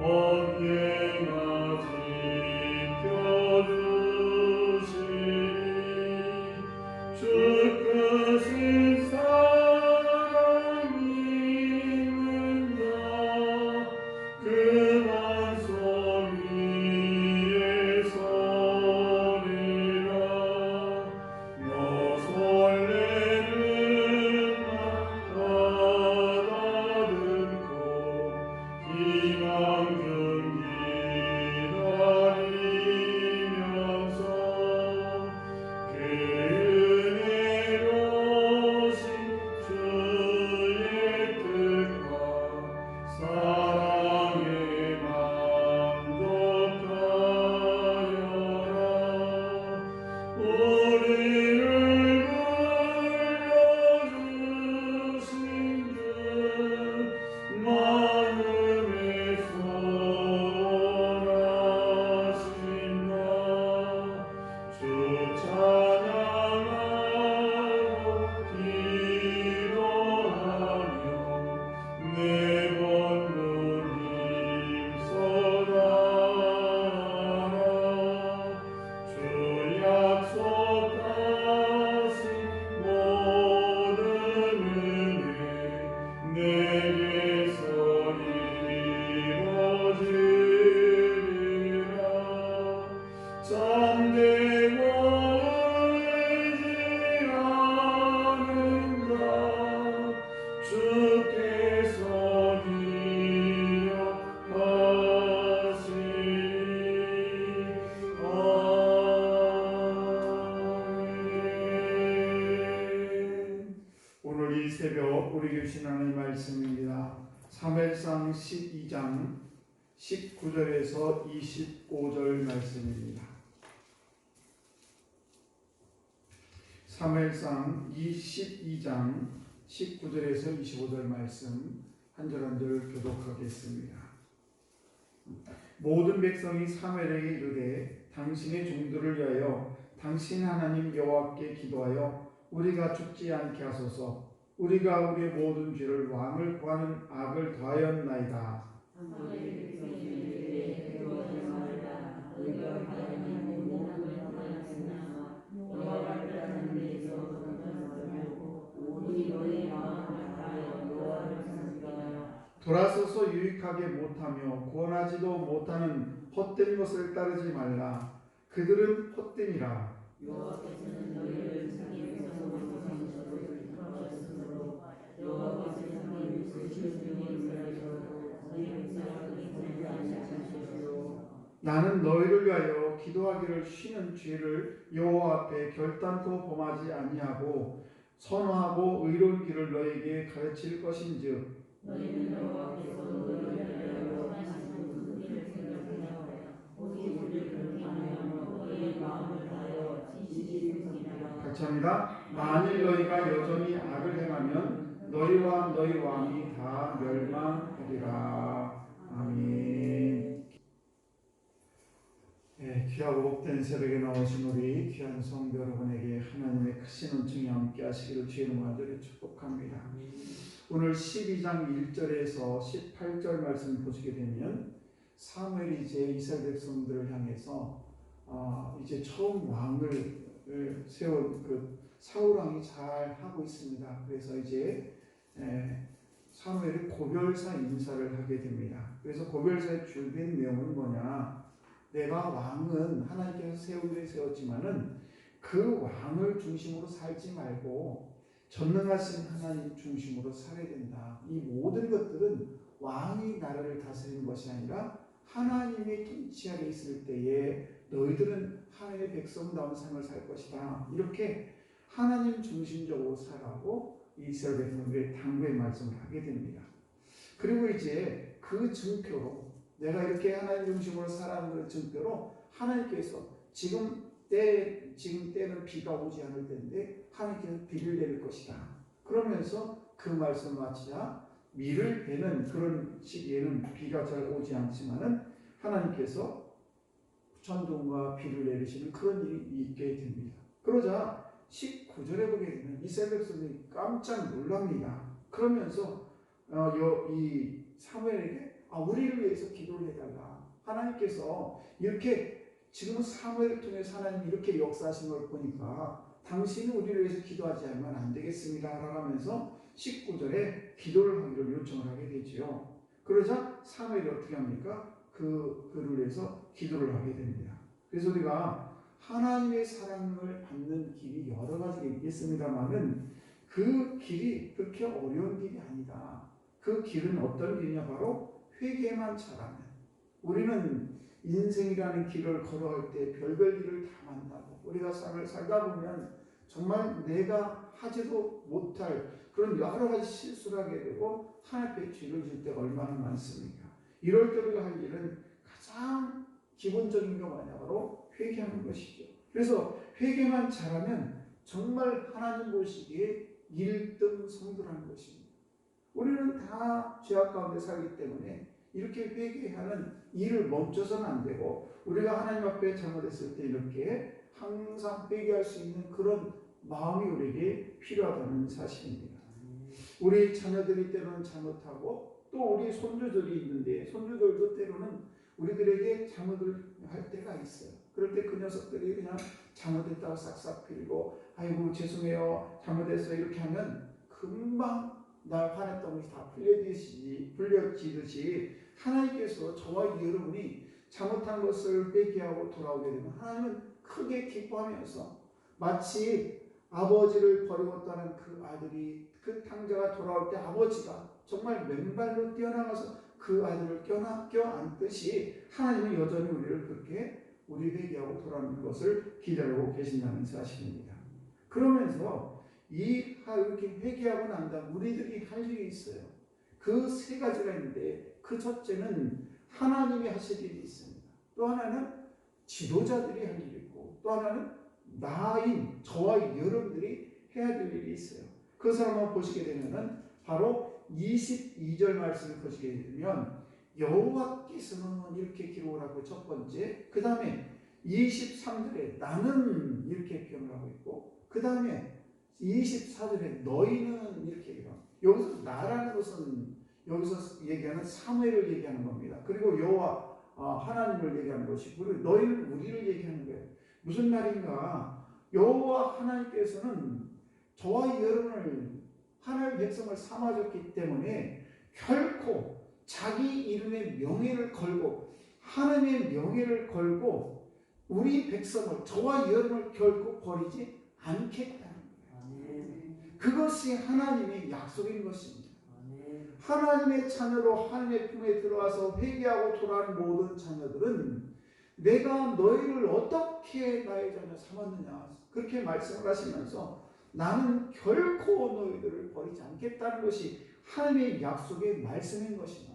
언제나 지켜주시니 주 크신 사랑이 있는가 그 반석 위에 서리라 너 설레는 날 가다듬고 희망 중 기다리면서 그 은혜로우신 주의 뜻과 사랑에 만족하여라 우리를 불러주신 주 마음에 소원하신다 주 찬양하고 기도하며 매번 눈 힘써가라 주 약속하신 모든 은혜 내게서 이루어지리라 잠들고 의지하는가 주께서 기억하시니 아멘. 오늘 이 새벽 우리 주신 하나님의 말씀입니다. 사무엘상 12장 19절에서 25절 말씀입니다. 사무엘상 12장 19절에서 25절 말씀 한 절 한 절 교독하겠습니다. 모든 백성이 사무엘에게 이르되 당신의 종들을 위하여 당신 하나님 여호와께 기도하여 우리가 죽지 않게 하소서. 우리가 우리의 모든 죄를 왕을 구하는 악을 더하였나이다. 돌아서서 유익하게 못하며 구원하지도 못하는 헛된 것을 따르지 말라. 그들은 헛됨이라. 여호와께서는 너희를 자기 백성으로 삼으셨으므로 여호와께서 너희를 지키시는 자리로 너희 백성을 이끌지 않으셨으므로 나는 너희를 위하여 기도하기를 쉬는 죄를 여호와 앞에 결단코 범하지 아니하고 선호하고 의로운 길을 너희에게 가르칠 것인즉 너희는 여호와께서 너희를 위하여 하시는 그 일을 생각하여 오직 우리를 그렇게 하며 너희의 마음을 다하여 지키시리라. 같이 합니다. 만일 너희가 여전히 악을 행하면 너희와 너희 왕이 다 멸망하리라. 아멘. 귀하고 복된 새벽에 나오신 우리 귀한 성도 여러분에게 하나님의 크신 은총이 함께 하시기를 주의 이름으로 간절히 축복합니다. 오늘 12장 1절에서 18절 말씀을 보시게 되면 사무엘이 이제 이스라엘 백성들을 향해서 이제 처음 왕을 세운 그 사울 왕이 잘 하고 있습니다. 그래서 이제 사무엘이 고별사 인사를 하게 됩니다. 그래서 고별사의 주된 내용은 뭐냐? 내가 왕은 하나님께서 세우기를 세웠지만은 그 왕을 중심으로 살지 말고 전능하신 하나님 중심으로 살아야 된다. 이 모든 것들은 왕이 나라를 다스리는 것이 아니라 하나님의 통치 아래 있을 때에 너희들은 하나님의 백성다운 삶을 살 것이다. 이렇게 하나님 중심적으로 살아고 이스라엘 백성들의 당부의 말씀을 하게 됩니다. 그리고 이제 그 증표로 내가 이렇게 하나님 중심으로 살아가는 증표로 하나님께서 지금 때는 비가 오지 않을 때인데 하나님께서 비를 내릴 것이다. 그러면서 그 말씀을 마치자 밀을 베는 그런 시기에는 비가 잘 오지 않지만은 하나님께서 천둥과 비를 내리시는 그런 일이 있게 됩니다. 그러자 19절에 보게 되면 이스라엘 백성들이 깜짝 놀랍니다. 그러면서 이 사무엘에게 우리를 위해서 기도해 기도를 해달라. 하나님께서 이렇게 지금 사무엘을 통해서 하나님이 이렇게 역사하신 걸 보니까 당신은 우리를 위해서 기도하지 않으면 안 되겠습니다 라고 하면서 19절에 기도를 하기를 요청을 하게 되죠. 그러자 사무엘이 어떻게 합니까? 그를 위해서 기도를 하게 됩니다. 그래서 우리가 하나님의 사랑을 받는 길이 여러 가지가 있겠습니다만은 그 길이 그렇게 어려운 길이 아니다. 그 길은 어떤 길이냐? 바로 회개만 잘하면. 우리는 인생이라는 길을 걸어갈 때 별별 일을 다 만나고 우리가 삶을 살다 보면 정말 내가 하지도 못할 그런 여러 가지 실수를 하게 되고 하나님 앞에 죄를 질 때가 얼마나 많습니까? 이럴 때 우리가 할 일은 가장 기본적인 거 뭐냐? 바로 회개하는 것이죠. 그래서 회개만 잘하면 정말 하나님 보시기에 1등 성도라는 것입니다. 우리는 다 죄악 가운데 살기 때문에 이렇게 회개하는 일을 멈춰서는 안 되고 우리가 하나님 앞에 잘못했을 때 이렇게 항상 회개할 수 있는 그런 마음이 우리에게 필요하다는 사실입니다. 우리 자녀들이 때로는 잘못하고 또 우리 손주들이 있는데 손주들도 때로는 우리들에게 잘못을 할 때가 있어요. 그럴 때 그 녀석들이 그냥 잘못했다고 싹싹 빌고 아이고 죄송해요 잘못했어요 이렇게 하면 금방 날 화냈던 것이 다 풀려지듯이 하나님께서 저와 여러분이 잘못한 것을 회개하고 돌아오게 되면 하나님은 크게 기뻐하면서 마치 아버지를 버리고 떠난 그 아들이 그 탕자가 돌아올 때 아버지가 정말 맨발로 뛰어나가서 그 아들을 껴안듯이 하나님은 여전히 우리를 그렇게 우리 회개하고 돌아오는 것을 기다리고 계신다는 사실입니다. 그러면서 이렇게 회개하고 난 다음 우리들이 할 일이 있어요. 그 세 가지가 있는데 그 첫째는 하나님이 하실 일이 있습니다. 또 하나는 지도자들이 할 일이 있고 또 하나는 나인 저와 여러분들이 해야 될 일이 있어요. 그것을 한번 보시게 되면은 바로 22절 말씀을 보시게 되면 여호와께서는 이렇게 기록을 하고 첫 번째, 그 다음에 23절에 나는 이렇게 표현을 하고 있고 그 다음에 24절에 너희는 이렇게 얘기해요. 여기서 나라는 것은 여기서 얘기하는 사무엘을 얘기하는 겁니다. 그리고 여호와 하나님을 얘기하는 것이고 너희는 우리를 얘기하는 거예요. 무슨 말인가? 여호와 하나님께서는 저와 여러분을 하나님의 백성을 삼아줬기 때문에 결코 자기 이름의 명예를 걸고 하나님의 명예를 걸고 우리 백성을 저와 여러분을 결코 버리지 않겠다는 거예요. 그것이 하나님의 약속인 것입니다. 하나님의 자녀로 하나님의 품에 들어와서 회개하고 돌아오는 모든 자녀들은 내가 너희를 어떻게 나의 자녀 삼았느냐 그렇게 말씀을 하시면서 나는 결코 너희들을 버리지 않겠다는 것이 하나님의 약속의 말씀인 것입니다.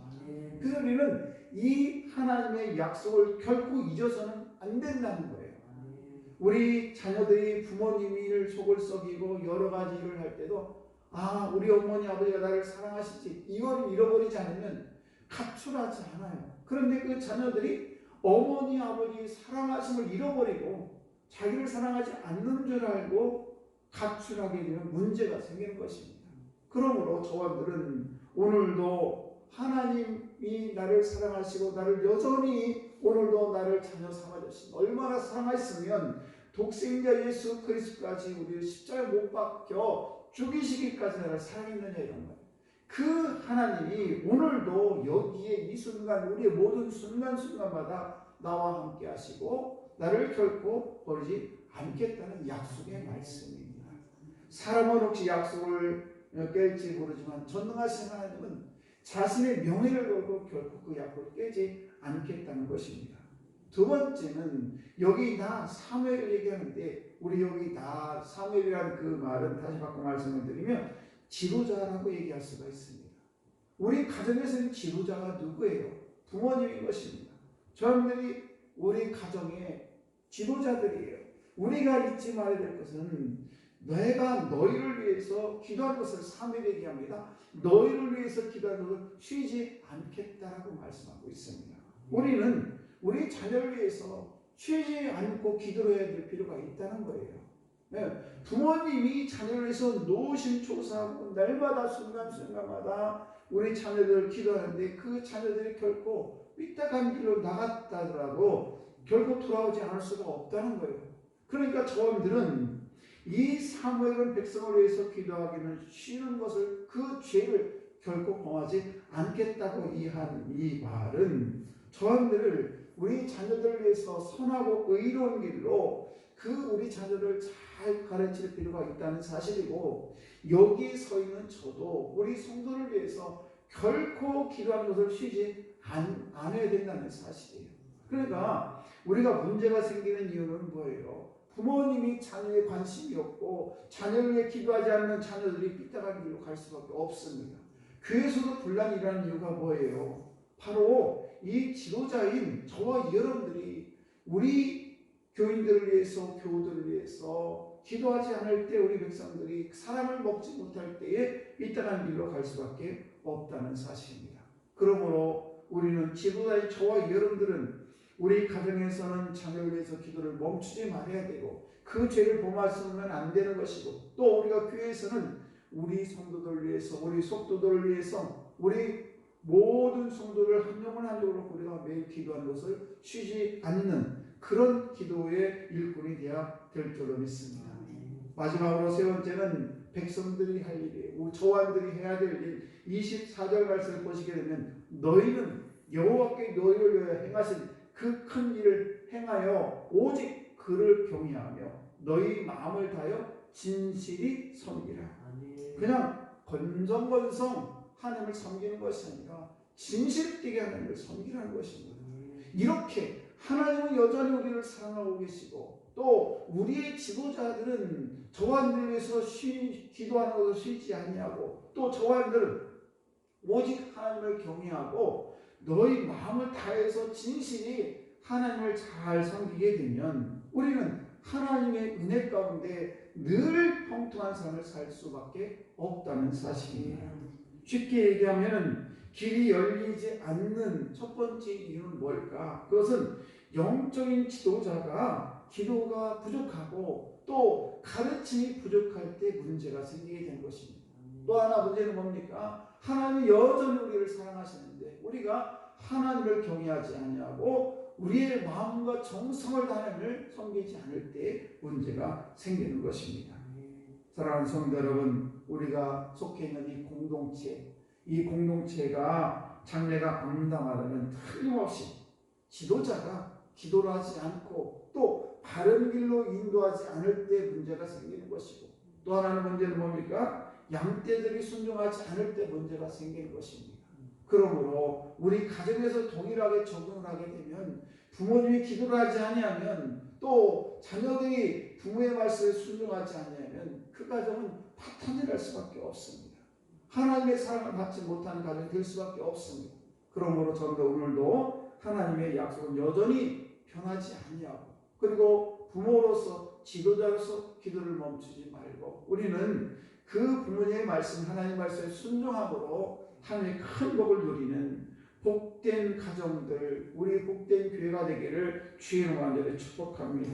그래서 우리는 이 하나님의 약속을 결코 잊어서는 안 된다는 거예요. 우리 자녀들이 부모님을 속을 썩이고 여러 가지 일을 할 때도 우리 어머니 아버지가 나를 사랑하시지 이걸 잃어버리지 않으면 가출하지 않아요. 그런데 그 자녀들이 어머니 아버지 사랑하심을 잃어버리고 자기를 사랑하지 않는 줄 알고 가출하게 되면 문제가 생기는 것입니다. 그러므로 저와들은 오늘도 하나님이 나를 사랑하시고 나를 여전히 오늘도 나를 자녀 삼아주신 얼마나 사랑하셨으면 독생자 예수 그리스도까지 우리를 십자가에 못 박혀 죽이시기까지 나를 사랑했느냐 이런 거예요. 그 하나님이 오늘도 여기에 이 순간 우리의 모든 순간순간마다 나와 함께 하시고 나를 결코 버리지 않겠다는 약속의 말씀입니다. 사람은 혹시 약속을 깰지 모르지만 전능하신 하나님은 자신의 명예를 걸고 결코 그 약속을 깨지 않겠다는 것입니다. 두 번째는 여기 나 사무엘을 얘기하는데 우리 여기 나 사무엘이라는 그 말은 다시 바꿔 말씀을 드리면 지도자라고 얘기할 수가 있습니다. 우리 가정에서는 지도자가 누구예요? 부모님인 것입니다. 저희들이 우리 가정의 지도자들이에요. 우리가 잊지 말아야 될 것은 내가 너희를 위해서 기도하는 것을 사무엘이 얘기합니다. 너희를 위해서 기도하는 것을 쉬지 않겠다라고 말씀하고 있습니다. 우리는 우리 자녀를 위해서 쉬지 않고 기도를 해야 될 필요가 있다는 거예요. 부모님이 자녀를 위해서 노심초사하고 날마다 순간순간마다 우리 자녀들 기도하는데 그 자녀들이 결코 삐딱한 길로 나갔다더라도 결코 돌아오지 않을 수가 없다는 거예요. 그러니까 저들은 이 사무엘은 백성을 위해서 기도하기는 쉬운 것을 그 죄를 결코 범하지 않겠다고 이한 이 말은 저들을 우리 자녀들을 위해서 선하고 의로운 길로 그 우리 자녀를 잘 가르칠 필요가 있다는 사실이고, 여기 서 있는 저도 우리 성도를 위해서 결코 기도하는 것을 쉬지 않아야 된다는 사실이에요. 그러니까 우리가 문제가 생기는 이유는 뭐예요? 부모님이 자녀에 관심이 없고 자녀를 위해 기도하지 않는 자녀들이 삐딱한 길로 갈 수밖에 없습니다. 교회에서도 분란이 일어나는 이유가 뭐예요? 바로 이 지도자인 저와 여러분들이 우리 교인들을 위해서, 교우들을 위해서 기도하지 않을 때 우리 백성들이 사람을 먹지 못할 때에 삐딱한 길로 갈 수밖에 없다는 사실입니다. 그러므로 우리는 지도자인 저와 여러분들은 우리 가정에서는 자녀를 위해서 기도를 멈추지 말아야 되고 그 죄를 범하시면 안 되는 것이고, 또 우리가 교회에서는 우리 성도들을 위해서, 우리 속도들을 위해서, 우리 모든 성도를 한 영혼 한 영혼으로 우리가 매일 기도하는 것을 쉬지 않는 그런 기도의 일꾼이 되어야 될 줄로 믿습니다. 마지막으로 세 번째는 백성들이 할 일이에요. 저와들이 해야 될 일, 24절 말씀을 보시게 되면 너희는 여호와께 너희를 위하여 행하신 그 큰 일을 행하여 오직 그를 경외하며 너희 마음을 다하여 진실이 섬기라. 그냥 건성건성 하나님을 섬기는 것이 아니라 진실되게 하나님을 섬기라는 것입니다. 이렇게 하나님은 여전히 우리를 사랑하고 계시고, 또 우리의 지도자들은 저와들을 위해서 기도하는 것을 쉬지 아니하고, 또 저와들은 오직 하나님을 경외하고 너희 마음을 다해서 진실이 하나님을 잘 섬기게 되면 우리는 하나님의 은혜 가운데 늘 형통한 삶을 살 수밖에 없다는 사실입니다. 쉽게 얘기하면 길이 열리지 않는 첫 번째 이유는 뭘까? 그것은 영적인 지도자가 기도가 부족하고 또 가르침이 부족할 때 문제가 생기게 된 것입니다. 또 하나 문제는 뭡니까? 하나님이 여전히 우리를 사랑하시는데 우리가 하나님을 경외하지 않냐고 우리의 마음과 정성을 하나님을 섬기지 않을 때 문제가 생기는 것입니다. 사랑하는 성도 여러분, 우리가 속해 있는 이 공동체가 장래가 암담하다면 틀림없이 지도자가 기도를 하지 않고 또 바른 길로 인도하지 않을 때 문제가 생기는 것이고, 또 하나는 문제는 뭡니까? 양떼들이 순종하지 않을 때 문제가 생기는 것입니다. 그러므로 우리 가정에서 동일하게 적용을 하게 되면 부모님이 기도를 하지 아니하면 또 자녀들이 부모의 말씀에 순종하지 아니하면 그 가정은 파탄이 날 수밖에 없습니다. 하나님의 사랑을 받지 못하는 가정이 될 수밖에 없습니다. 그러므로 저도 오늘도 하나님의 약속은 여전히 변하지 아니하고, 그리고 부모로서 지도자로서 기도를 멈추지 말고 우리는 그 부모님의 말씀, 하나님의 말씀에 순종함으로 하나님의 큰 복을 누리는 복된 가정들, 우리 복된 교회가 되기를 주의 이름으로 축복합니다.